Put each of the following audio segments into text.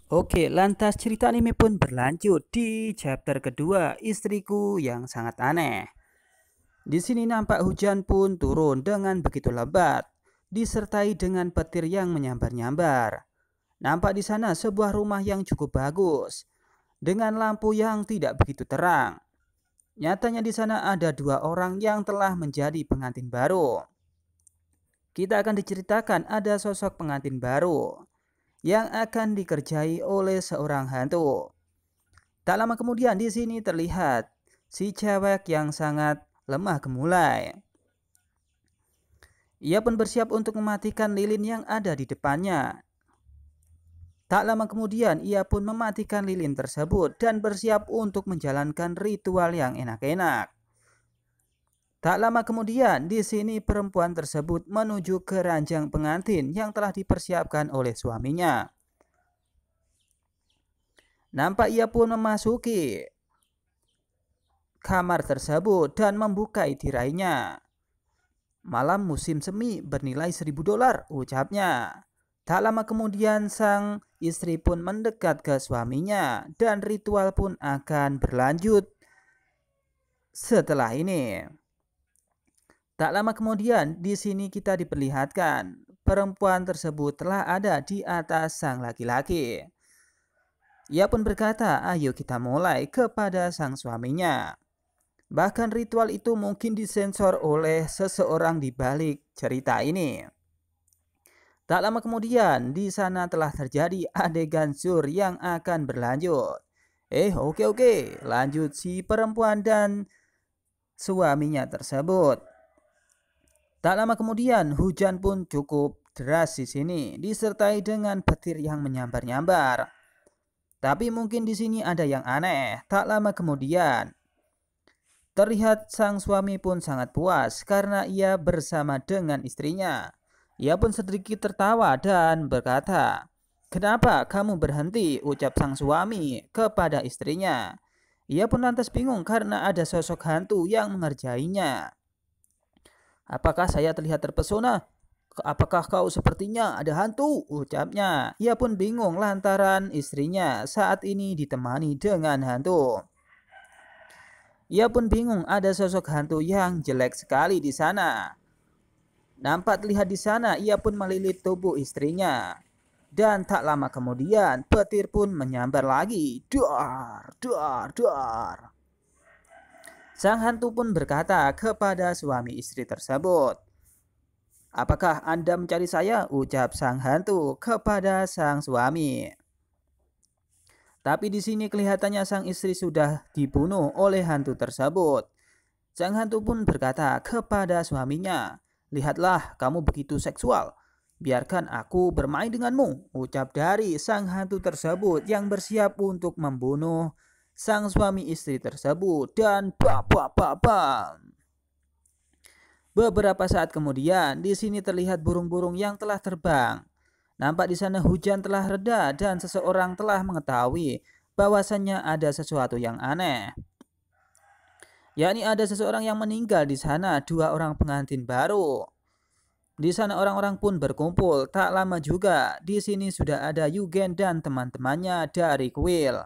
Oke, lantas cerita anime pun berlanjut di chapter kedua, Istriku yang Sangat Aneh. Di sini nampak hujan pun turun dengan begitu lebat, disertai dengan petir yang menyambar-nyambar. Nampak di sana sebuah rumah yang cukup bagus, dengan lampu yang tidak begitu terang. Nyatanya di sana ada dua orang yang telah menjadi pengantin baru. Kita akan diceritakan ada sosok pengantin baru yang akan dikerjai oleh seorang hantu. Tak lama kemudian di sini terlihat si cewek yang sangat lemah gemulai. Ia pun bersiap untuk mematikan lilin yang ada di depannya. Tak lama kemudian ia pun mematikan lilin tersebut dan bersiap untuk menjalankan ritual yang enak-enak. Tak lama kemudian di sini perempuan tersebut menuju ke ranjang pengantin yang telah dipersiapkan oleh suaminya. Nampak ia pun memasuki kamar tersebut dan membuka tirainya. Malam musim semi bernilai $1.000, ucapnya. Tak lama kemudian sang istri pun mendekat ke suaminya dan ritual pun akan berlanjut setelah ini. Tak lama kemudian di sini kita diperlihatkan perempuan tersebut telah ada di atas sang laki-laki. Ia pun berkata, "Ayo kita mulai," kepada sang suaminya. Bahkan ritual itu mungkin disensor oleh seseorang di balik cerita ini. Tak lama kemudian di sana telah terjadi adegan sur yang akan berlanjut. Oke, lanjut si perempuan dan suaminya tersebut. Tak lama kemudian hujan pun cukup deras di sini, disertai dengan petir yang menyambar-nyambar. Tapi mungkin di sini ada yang aneh. Tak lama kemudian terlihat sang suami pun sangat puas karena ia bersama dengan istrinya. Ia pun sedikit tertawa dan berkata, "Kenapa kamu berhenti?" ucap sang suami kepada istrinya. Ia pun lantas bingung karena ada sosok hantu yang mengerjainya. "Apakah saya terlihat terpesona? Apakah kau sepertinya ada hantu?" ucapnya. Ia pun bingung lantaran istrinya saat ini ditemani dengan hantu. Ia pun bingung ada sosok hantu yang jelek sekali di sana. Nampak terlihat di sana ia pun melilit tubuh istrinya. Dan tak lama kemudian petir pun menyambar lagi. Dar, dar, dar. Sang hantu pun berkata kepada suami istri tersebut, "Apakah Anda mencari saya?" ucap sang hantu kepada sang suami. Tapi di sini kelihatannya sang istri sudah dibunuh oleh hantu tersebut. Sang hantu pun berkata kepada suaminya, "Lihatlah, kamu begitu seksual. Biarkan aku bermain denganmu," ucap dari sang hantu tersebut yang bersiap untuk membunuh sang suami istri tersebut. Dan beberapa saat kemudian di sini terlihat burung-burung yang telah terbang. Nampak di sana hujan telah reda dan seseorang telah mengetahui bahwasannya ada sesuatu yang aneh. Yakni ada seseorang yang meninggal di sana, dua orang pengantin baru. Di sana orang-orang pun berkumpul. Tak lama juga di sini sudah ada Yugen dan teman-temannya dari kuil.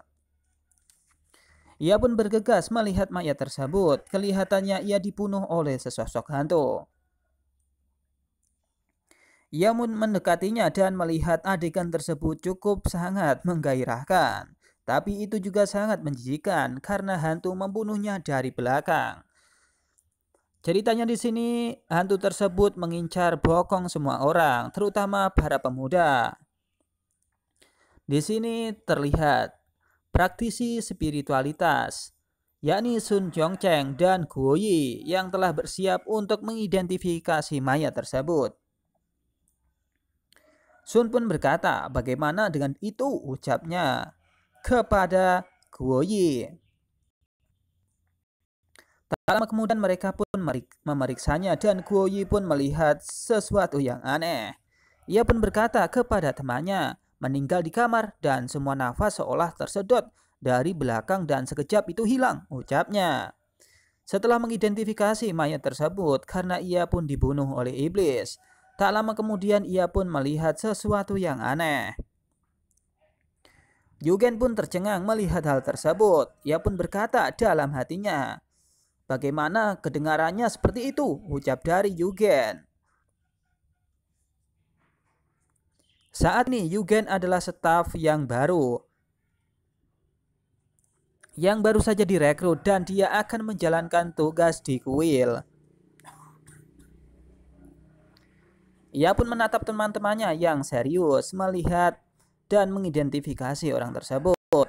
Ia pun bergegas melihat mayat tersebut. Kelihatannya ia dibunuh oleh sesosok hantu. Ia pun mendekatinya dan melihat adegan tersebut cukup sangat menggairahkan. Tapi itu juga sangat menjijikan karena hantu membunuhnya dari belakang. Ceritanya di sini hantu tersebut mengincar bokong semua orang, terutama para pemuda. Di sini terlihat praktisi spiritualitas, yakni Sun Yongcheng dan Guo Yi yang telah bersiap untuk mengidentifikasi mayat tersebut. Sun pun berkata, "Bagaimana dengan itu?" ucapnya kepada Guo Yi. Tak lama kemudian mereka pun memeriksanya dan Guo Yi pun melihat sesuatu yang aneh. Ia pun berkata kepada temannya, "Meninggal di kamar dan semua nafas seolah tersedot dari belakang dan sekejap itu hilang," ucapnya. Setelah mengidentifikasi mayat tersebut karena ia pun dibunuh oleh iblis, tak lama kemudian ia pun melihat sesuatu yang aneh. Yugen pun tercengang melihat hal tersebut. Ia pun berkata dalam hatinya, "Bagaimana kedengarannya seperti itu?" ucap dari Yugen. Saat ini Yugen adalah staf yang baru saja direkrut dan dia akan menjalankan tugas di kuil. Ia pun menatap teman-temannya yang serius melihat dan mengidentifikasi orang tersebut.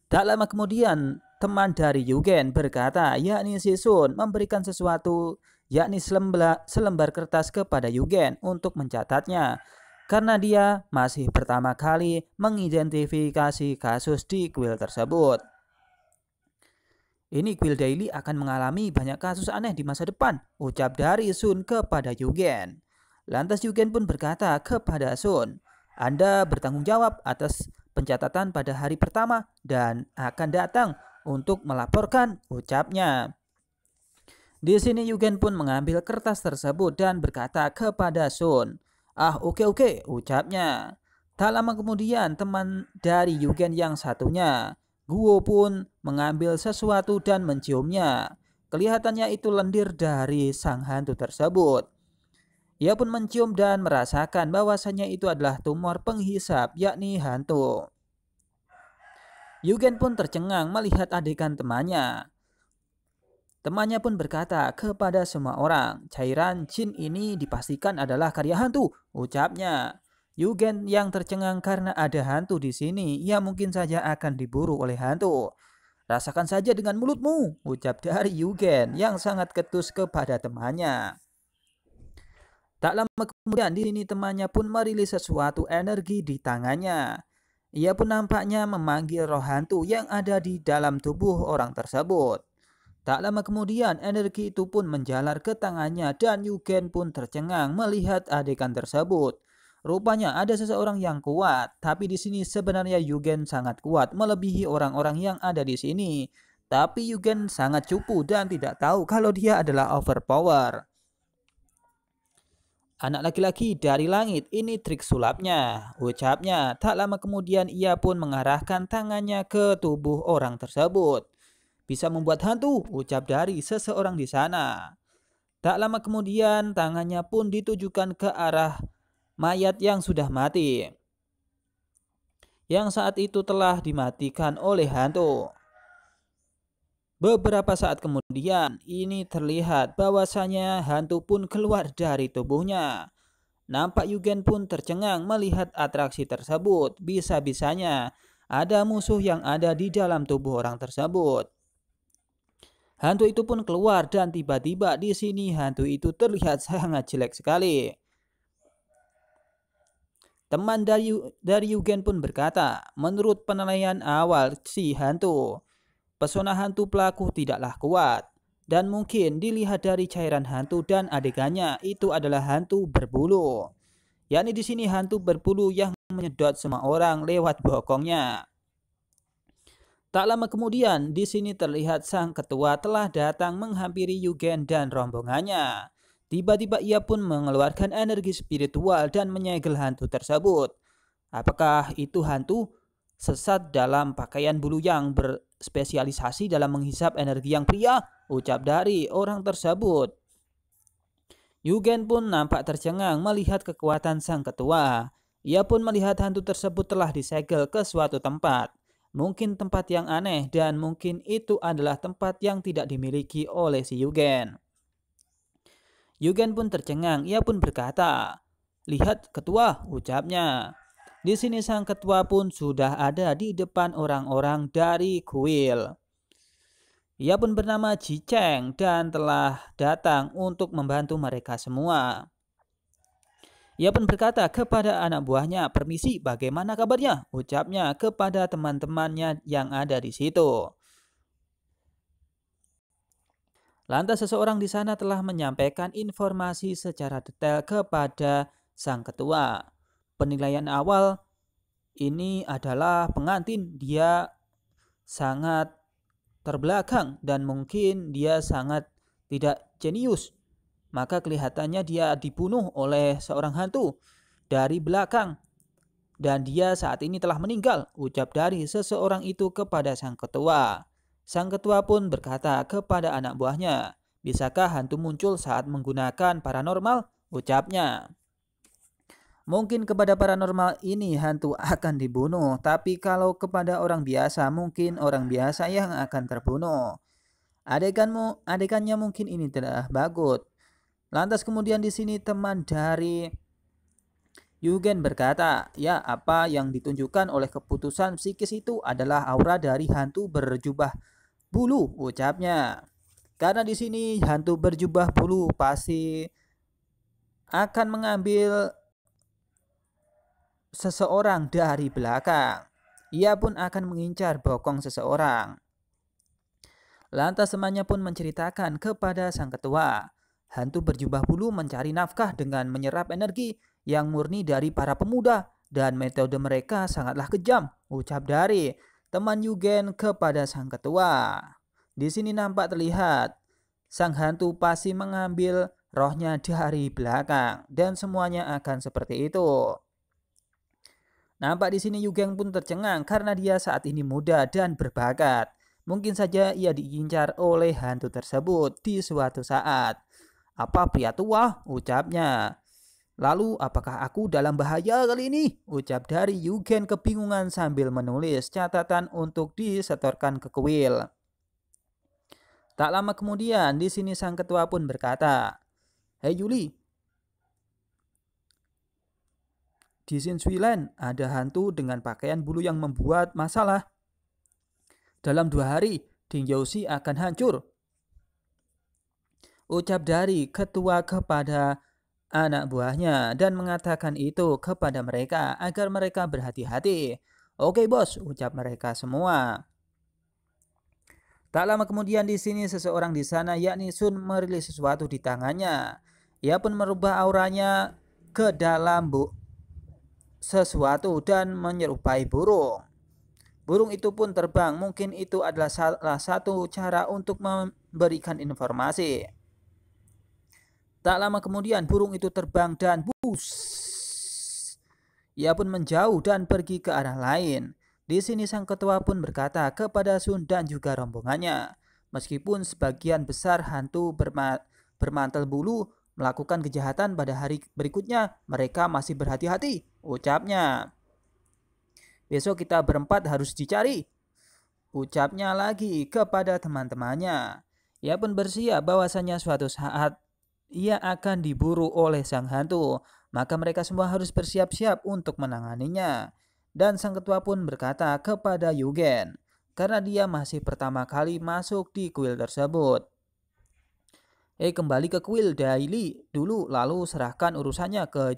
Tak lama kemudian teman dari Yugen berkata, yakni si Sun, memberikan sesuatu, yakni selembar kertas kepada Yugen untuk mencatatnya. Karena dia masih pertama kali mengidentifikasi kasus di kuil tersebut. Ini kuil Daily akan mengalami banyak kasus aneh di masa depan, ucap dari Sun kepada Yugen. Lantas Yugen pun berkata kepada Sun, "Anda bertanggung jawab atas pencatatan pada hari pertama dan akan datang untuk melaporkan," ucapnya. Di sini Yugen pun mengambil kertas tersebut dan berkata kepada Sun, oke, ucapnya. Tak lama kemudian teman dari Yugen yang satunya, Guo, pun mengambil sesuatu dan menciumnya. Kelihatannya itu lendir dari sang hantu tersebut. Ia pun mencium dan merasakan bahwasannya itu adalah tumor penghisap, yakni hantu. Yugen pun tercengang melihat adegan temannya. Temannya pun berkata kepada semua orang, "Cairan jin ini dipastikan adalah karya hantu," ucapnya. Yugen yang tercengang karena ada hantu di sini, ia mungkin saja akan diburu oleh hantu. "Rasakan saja dengan mulutmu," ucap dari Yugen yang sangat ketus kepada temannya. Tak lama kemudian di sini temannya pun merilis sesuatu energi di tangannya. Ia pun nampaknya memanggil roh hantu yang ada di dalam tubuh orang tersebut. Tak lama kemudian energi itu pun menjalar ke tangannya dan Yugen pun tercengang melihat adegan tersebut. Rupanya ada seseorang yang kuat, tapi di sini sebenarnya Yugen sangat kuat melebihi orang-orang yang ada di sini. Tapi Yugen sangat cupu dan tidak tahu kalau dia adalah overpower. "Anak laki-laki dari langit, ini trik sulapnya," ucapnya. Tak lama kemudian ia pun mengarahkan tangannya ke tubuh orang tersebut. "Bisa membuat hantu," ucap dari seseorang di sana. Tak lama kemudian tangannya pun ditujukan ke arah mayat yang sudah mati, yang saat itu telah dimatikan oleh hantu. Beberapa saat kemudian ini terlihat bahwasanya hantu pun keluar dari tubuhnya. Nampak Yugen pun tercengang melihat atraksi tersebut. Bisa-bisanya ada musuh yang ada di dalam tubuh orang tersebut. Hantu itu pun keluar dan tiba-tiba di sini hantu itu terlihat sangat jelek sekali. Teman dari Yugen pun berkata, menurut penilaian awal si hantu, pesona hantu pelaku tidaklah kuat. Dan mungkin dilihat dari cairan hantu dan adegannya itu adalah hantu berbulu. Yakni di sini hantu berbulu yang menyedot semua orang lewat bokongnya. Tak lama kemudian di sini terlihat sang ketua telah datang menghampiri Yugen dan rombongannya. Tiba-tiba ia pun mengeluarkan energi spiritual dan menyegel hantu tersebut. Apakah itu hantu sesat dalam pakaian bulu yang berspesialisasi dalam menghisap energi yang pria? Ucap dari orang tersebut. Yugen pun nampak tercengang melihat kekuatan sang ketua. Ia pun melihat hantu tersebut telah disegel ke suatu tempat. Mungkin tempat yang aneh dan mungkin itu adalah tempat yang tidak dimiliki oleh si Yugen. Yugen pun tercengang, ia pun berkata, "Lihat ketua," ucapnya. Di sini sang ketua pun sudah ada di depan orang-orang dari kuil. Ia pun bernama Ji Cheng dan telah datang untuk membantu mereka semua. Ia pun berkata kepada anak buahnya, "Permisi, bagaimana kabarnya?" ucapnya kepada teman-temannya yang ada di situ. Lantas seseorang di sana telah menyampaikan informasi secara detail kepada sang ketua. Penilaian awal ini adalah pengantin, dia sangat terbelakang dan mungkin dia sangat tidak jenius. Maka kelihatannya dia dibunuh oleh seorang hantu dari belakang. Dan dia saat ini telah meninggal, ucap dari seseorang itu kepada sang ketua. Sang ketua pun berkata kepada anak buahnya, bisakah hantu muncul saat menggunakan paranormal? Ucapnya. Mungkin kepada paranormal ini hantu akan dibunuh, tapi kalau kepada orang biasa mungkin orang biasa yang akan terbunuh. Adegannya mungkin ini tidak bagus. Lantas kemudian di sini teman dari Yugen berkata, ya apa yang ditunjukkan oleh keputusan psikis itu adalah aura dari hantu berjubah bulu, ucapnya. Karena di sini hantu berjubah bulu pasti akan mengambil seseorang dari belakang. Ia pun akan mengincar bokong seseorang. Lantas temannya pun menceritakan kepada sang ketua, hantu berjubah bulu mencari nafkah dengan menyerap energi yang murni dari para pemuda dan metode mereka sangatlah kejam, ucap dari teman Yugen kepada sang ketua. Di sini nampak terlihat sang hantu pasti mengambil rohnya dari belakang dan semuanya akan seperti itu. Nampak di sini Yugen pun tercengang karena dia saat ini muda dan berbakat. Mungkin saja ia diincar oleh hantu tersebut di suatu saat. Apa pria tua? Ucapnya. Lalu apakah aku dalam bahaya kali ini? Ucap dari Yugen kebingungan sambil menulis catatan untuk disetorkan ke kuil. Tak lama kemudian di sini sang ketua pun berkata, "Hei Yuli, di Shinshuiland ada hantu dengan pakaian bulu yang membuat masalah. Dalam 2 hari, Dingyoushi akan hancur." Ucap dari ketua kepada anak buahnya dan mengatakan itu kepada mereka agar mereka berhati-hati. "Oke bos," ucap mereka semua. Tak lama kemudian di sini seseorang di sana yakni Sun merilis sesuatu di tangannya. Ia pun merubah auranya ke dalam sesuatu dan menyerupai burung. Burung itu pun terbang. Mungkin itu adalah salah satu cara untuk memberikan informasi. Tak lama kemudian burung itu terbang dan bus. Ia pun menjauh dan pergi ke arah lain. Di sini sang ketua pun berkata kepada Sun dan juga rombongannya, meskipun sebagian besar hantu bermantel bulu melakukan kejahatan pada hari berikutnya, mereka masih berhati-hati, ucapnya. Besok kita berempat harus dicari, ucapnya lagi kepada teman-temannya. Ia pun bersiap bahwasanya suatu saat ia akan diburu oleh sang hantu, maka mereka semua harus bersiap-siap untuk menanganinya. Dan sang ketua pun berkata kepada Yugen, karena dia masih pertama kali masuk di kuil tersebut, kembali ke kuil Daily dulu lalu serahkan urusannya ke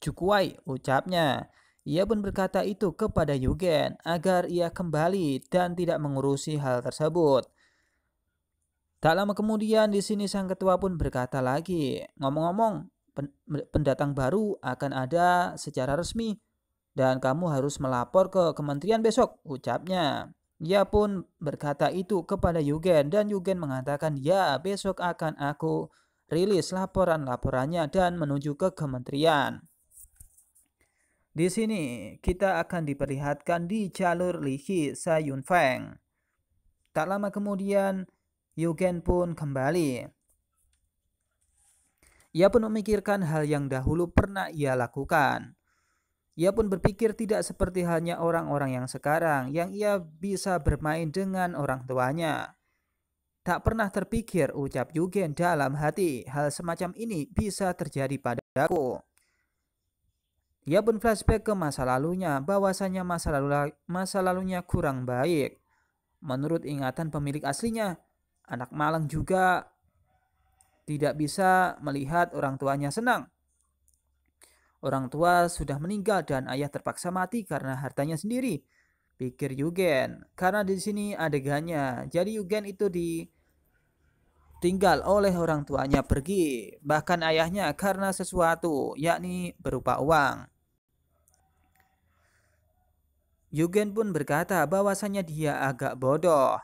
Jukuai, ucapnya. Ia pun berkata itu kepada Yugen agar ia kembali dan tidak mengurusi hal tersebut. Tak lama kemudian di sini sang ketua pun berkata lagi, ngomong-ngomong, pendatang baru akan ada secara resmi dan kamu harus melapor ke kementerian besok, ucapnya. Ia pun berkata itu kepada Yugen dan Yugen mengatakan, ya besok akan aku rilis laporan-laporannya dan menuju ke kementerian. Di sini kita akan diperlihatkan di jalur Lihi Sayunfeng. Tak lama kemudian Yugen pun kembali. Ia pun memikirkan hal yang dahulu pernah ia lakukan. Ia pun berpikir tidak seperti halnya orang-orang yang sekarang, yang ia bisa bermain dengan orang tuanya. Tak pernah terpikir, ucap Yugen dalam hati, hal semacam ini bisa terjadi padaku. Ia pun flashback ke masa lalunya, bahwasanya masa lalunya kurang baik. Menurut ingatan pemilik aslinya, anak malang juga tidak bisa melihat orang tuanya senang. Orang tua sudah meninggal dan ayah terpaksa mati karena hartanya sendiri, pikir Yugen. Karena di sini adegannya, jadi Yugen itu ditinggal oleh orang tuanya pergi, bahkan ayahnya karena sesuatu, yakni berupa uang. Yugen pun berkata bahwasanya dia agak bodoh.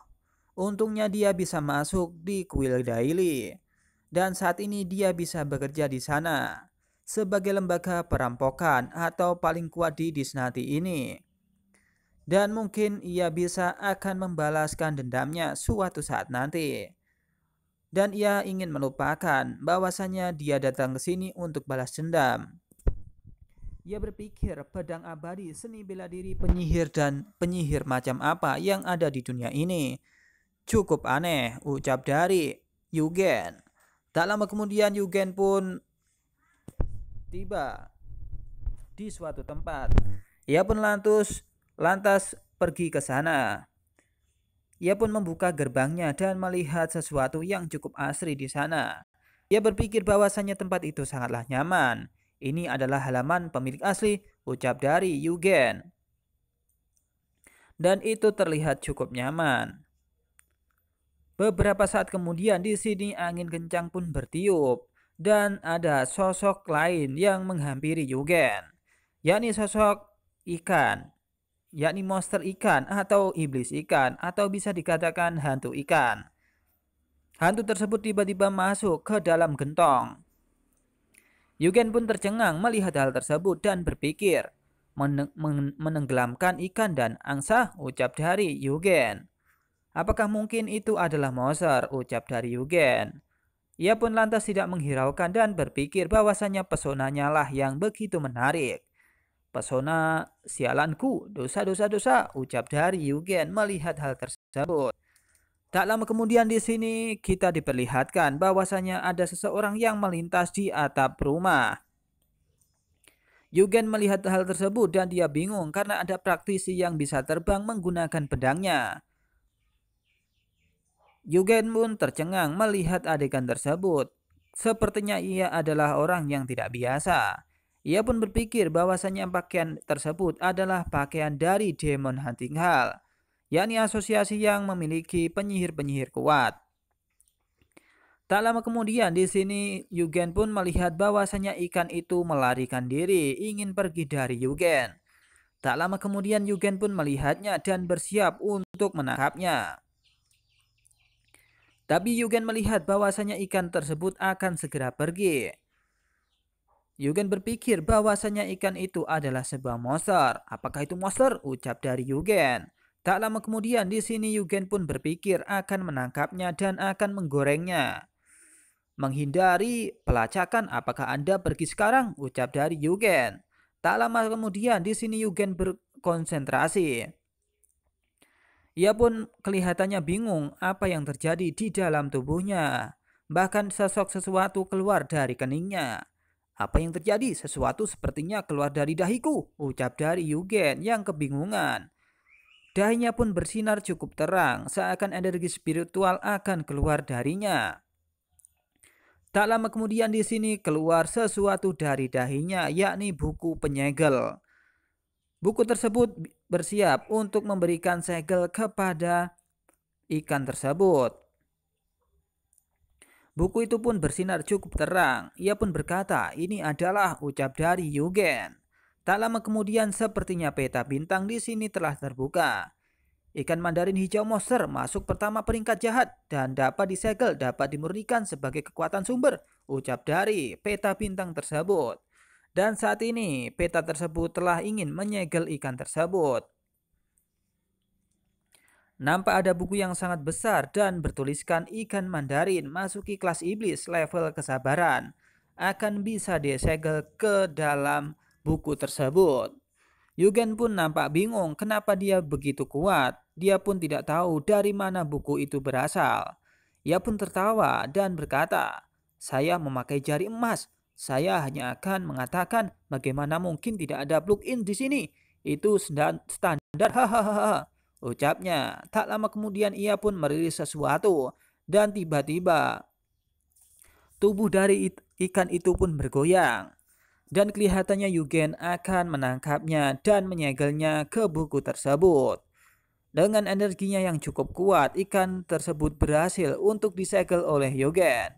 Untungnya dia bisa masuk di kuil Daily dan saat ini dia bisa bekerja di sana. sebagai lembaga perampokan atau paling kuat di Disnati ini. Dan mungkin ia bisa akan membalaskan dendamnya suatu saat nanti. Dan ia ingin melupakan bahwasanya dia datang ke sini untuk balas dendam. Ia berpikir pedang abadi, seni bela diri penyihir dan penyihir macam apa yang ada di dunia ini. Cukup aneh, ucap dari Yugen. Tak lama kemudian Yugen pun tiba di suatu tempat. Ia pun lantas pergi ke sana. Ia pun membuka gerbangnya dan melihat sesuatu yang cukup asri di sana. Ia berpikir bahwasanya tempat itu sangatlah nyaman. Ini adalah halaman pemilik asli, ucap dari Yugen. Dan itu terlihat cukup nyaman. Beberapa saat kemudian di sini angin kencang pun bertiup dan ada sosok lain yang menghampiri Yugen, yakni sosok ikan, yakni monster ikan atau iblis ikan atau bisa dikatakan hantu ikan. Hantu tersebut tiba-tiba masuk ke dalam gentong. Yugen pun tercengang melihat hal tersebut dan berpikir, menenggelamkan ikan dan angsa, ucap dari Yugen. Apakah mungkin itu adalah monster, ucap dari Yugen. Ia pun lantas tidak menghiraukan dan berpikir bahwasanya pesonanya lah yang begitu menarik. Pesona sialanku, dosa, ucap dari Yugen melihat hal tersebut. Tak lama kemudian di sini kita diperlihatkan bahwasanya ada seseorang yang melintas di atap rumah. Yugen melihat hal tersebut dan dia bingung karena ada praktisi yang bisa terbang menggunakan pedangnya. Yugen pun tercengang melihat adegan tersebut. Sepertinya ia adalah orang yang tidak biasa. Ia pun berpikir bahwasanya pakaian tersebut adalah pakaian dari Demon Hunting Hall, yakni asosiasi yang memiliki penyihir-penyihir kuat. Tak lama kemudian di sini Yugen pun melihat bahwasanya ikan itu melarikan diri, ingin pergi dari Yugen. Tak lama kemudian Yugen pun melihatnya dan bersiap untuk menangkapnya. Tapi Yugen melihat bahwasanya ikan tersebut akan segera pergi. Yugen berpikir bahwasanya ikan itu adalah sebuah monster. Apakah itu monster? Ucap dari Yugen. Tak lama kemudian di sini Yugen pun berpikir akan menangkapnya dan akan menggorengnya. Menghindari pelacakan, apakah Anda pergi sekarang? Ucap dari Yugen. Tak lama kemudian di sini Yugen berkonsentrasi. Ia pun kelihatannya bingung apa yang terjadi di dalam tubuhnya. Bahkan sesuatu keluar dari keningnya. Apa yang terjadi? Sesuatu sepertinya keluar dari dahiku, ucap dari Yugen yang kebingungan. Dahinya pun bersinar cukup terang, seakan energi spiritual akan keluar darinya. Tak lama kemudian di sini keluar sesuatu dari dahinya, yakni buku penyegel. Buku tersebut bersiap untuk memberikan segel kepada ikan tersebut. Buku itu pun bersinar cukup terang. Ia pun berkata, ini adalah, ucap dari Yugen. Tak lama kemudian sepertinya peta bintang di sini telah terbuka. Ikan mandarin hijau monster masuk pertama peringkat jahat dan dapat disegel, dapat dimurnikan sebagai kekuatan sumber, ucap dari peta bintang tersebut. Dan saat ini peta tersebut telah ingin menyegel ikan tersebut. Nampak ada buku yang sangat besar dan bertuliskan ikan mandarin masuki kelas iblis level kesabaran. Akan bisa disegel ke dalam buku tersebut. Yugen pun nampak bingung kenapa dia begitu kuat. Dia pun tidak tahu dari mana buku itu berasal. Ia pun tertawa dan berkata, saya memakai jari emas. Saya hanya akan mengatakan bagaimana mungkin tidak ada plugin di sini. Itu standar, hahaha. Ucapnya. Tak lama kemudian ia pun merilis sesuatu dan tiba-tiba tubuh dari ikan itu pun bergoyang. Dan kelihatannya Yugen akan menangkapnya dan menyegelnya ke buku tersebut. Dengan energinya yang cukup kuat, ikan tersebut berhasil untuk disegel oleh Yugen.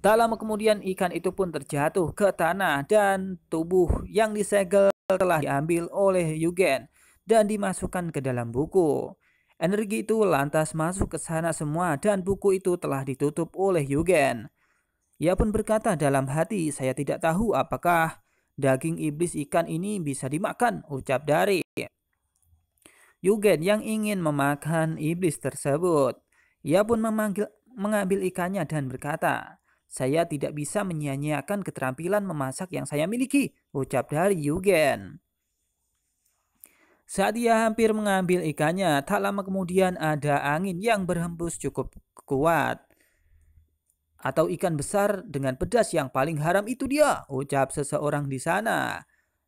Tak lama kemudian ikan itu pun terjatuh ke tanah dan tubuh yang disegel telah diambil oleh Yugen dan dimasukkan ke dalam buku. Energi itu lantas masuk ke sana semua dan buku itu telah ditutup oleh Yugen. Ia pun berkata dalam hati, saya tidak tahu apakah daging iblis ikan ini bisa dimakan, ucap Dari. Yugen yang ingin memakan iblis tersebut. Ia pun mengambil ikannya dan berkata, saya tidak bisa menyia-nyiakan keterampilan memasak yang saya miliki, ucap Dari Yugen. Saat ia hampir mengambil ikannya, tak lama kemudian ada angin yang berhembus cukup kuat. Atau ikan besar dengan pedas yang paling haram itu dia, ucap seseorang di sana.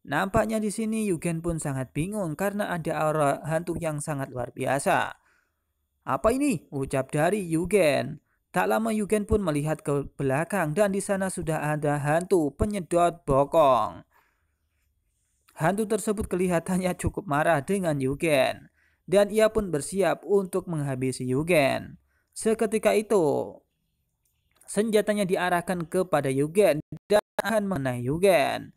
Nampaknya di sini Yugen pun sangat bingung karena ada aura hantu yang sangat luar biasa. Apa ini? Ucap Dari Yugen. Tak lama Yugen pun melihat ke belakang dan di sana sudah ada hantu penyedot bokong. Hantu tersebut kelihatannya cukup marah dengan Yugen dan ia pun bersiap untuk menghabisi Yugen. Seketika itu, senjatanya diarahkan kepada Yugen dan akan mengenai Yugen.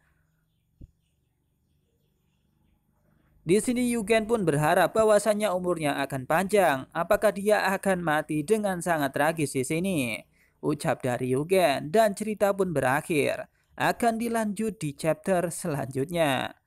Di sini Yugen pun berharap bahwasannya umurnya akan panjang. Apakah dia akan mati dengan sangat tragis di sini? Ucap dari Yugen dan cerita pun berakhir. Akan dilanjut di chapter selanjutnya.